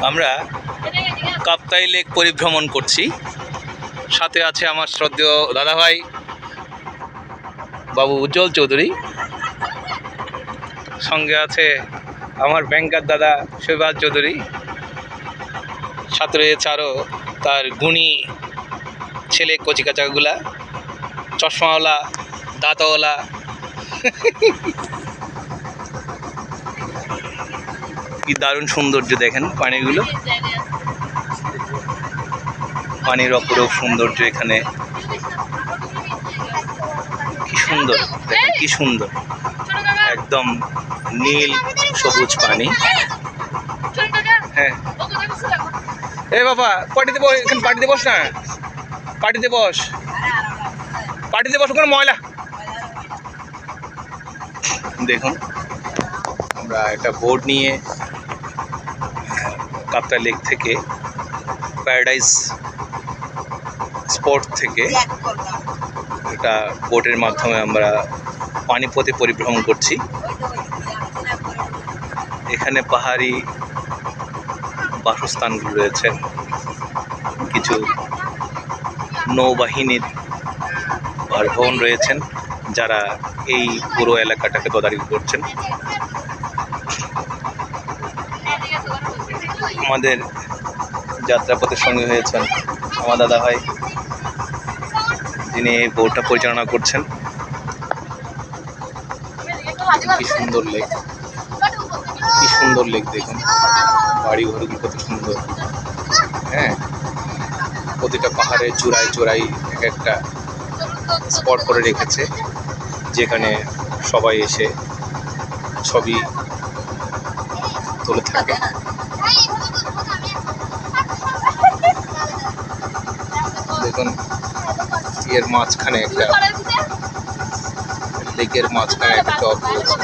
আমরা কাপ্তাই লেক পরিভ্রমণ করছি। সাথে আছে আমার শ্রদ্ধেয় দাদাভাই বাবু উজ্জ্বল চৌধুরী, সঙ্গে আছে আমার ব্যাংকার দাদা শৈবাল চৌধুরী, সাথে রয়েছে আরও তার গুণী ছেলে কচিকাচাগুলা, চশমাওয়ালা, দাঁতওয়ালা। কি দারুণ সৌন্দর্য দেখেন পানিগুলো, পানির অপরূপ সৌন্দর্য এখানে। কি সুন্দর দেখেন, কি সুন্দর, একদম নীল সবুজ পানি। হ্যাঁ, এ বাবা পার্টিতে বস, এখানে পার্টিতে বস না, পার্টিতে বস, পার্টিতে বস, ওখানে ময়লা। দেখুন আমরা একটা বোর্ড নিয়ে কাপ্তাই লেক থেকে, প্যারাডাইস স্পট থেকে একটা বোটের মাধ্যমে আমরা পানিপথে পরিভ্রমণ করছি। এখানে পাহাড়ি বাসস্থানগুলো রয়েছে, কিছু নৌবাহিনীর ভারভবন রয়েছেন যারা এই পুরো এলাকাটাকে তদারকি করছেন। আমাদের যাত্রাপথের সঙ্গে হয়েছেন আমার দাদা ভাই, যিনি এই বোটটা পরিচালনা করছেন। কি সুন্দর লেক, কি সুন্দর লেক দেখুন, বাড়ি ঘরগুলো কত সুন্দর। হ্যাঁ, প্রতিটা পাহাড়ের চূড়ায় চূড়ায় এক একটা স্পট করে রেখেছে, যেখানে সবাই এসে ছবি তুলে থাকে। দেখুন এর মাঝখানে একটা, লেকের মাঝখানে একটা চর রয়েছে,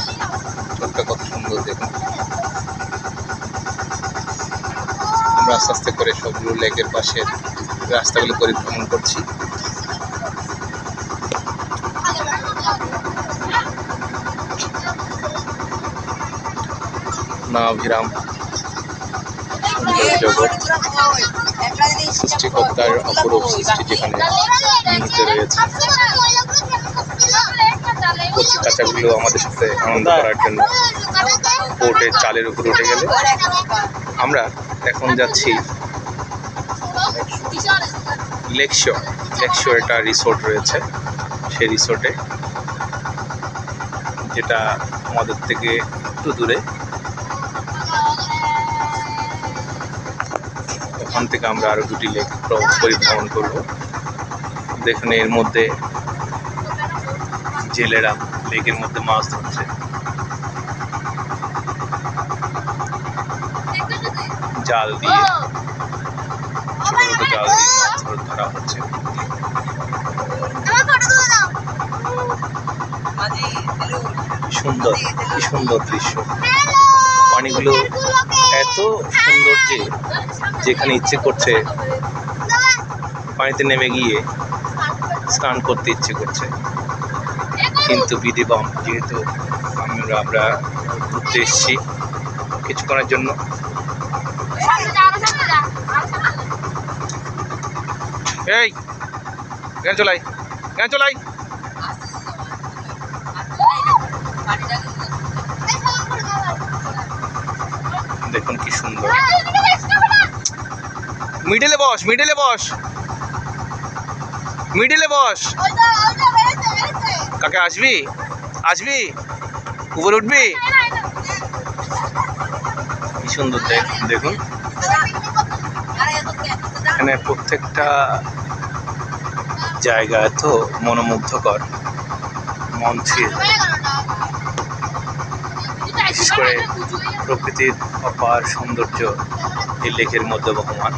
চরটা কত সুন্দর দেখুন। আমরা আস্তে আস্তে করে সবগুলো লেকের পাশে রাস্তাগুলো পরিভ্রমণ করছি। নাভিরাম সুন্দর জগৎ, সৃষ্টিকর্তার অপরূপ সৃষ্টি যেখানে নিহিত রয়েছে। কচি কাঁচাগুলো আমাদের সাথে আনন্দ করার জন্য বোটের চালের উপর উঠে গেল। আমরা এখন যাচ্ছি লেকশোর। লেকশোর একটা রিসোর্ট রয়েছে, সেই রিসোর্টে, যেটা আমাদের থেকে একটু দূরে। ওখান থেকে আমরা আরও দুটি লেক পরিভ্রমণ করব। দেখুন এর মধ্যে জেলেরা লেকের মধ্যে মাছ ধরছে, জাল দিয়ে, ছোট ছোট জাল দিয়ে মাছ ধরা হচ্ছে। সুন্দর, কি সুন্দর দৃশ্য, পানিগুলো এত সুন্দর যে যেখানে ইচ্ছে করছে পানিতে নেমে গিয়ে স্নান করতে ইচ্ছে করছে। কিন্তু বিধিবম, যেহেতু আমরা ঘুরতে এসেছি কিছুক্ষণের জন্য, এই গান চলাই, গান চলাই। দেখুন কি সুন্দর, মিডলে বস, মিডলে বস, মিডলে বস। কাকে আসবি, আসবি, উপরে উঠবি। কি সুন্দর দেখুন, এখানে প্রত্যেকটা জায়গা এত মনোমুগ্ধকর, মন ছুঁয়ে যায়। বিশেষ করে প্রকৃতির অপার সৌন্দর্য এই লেকের মধ্যে বহমান।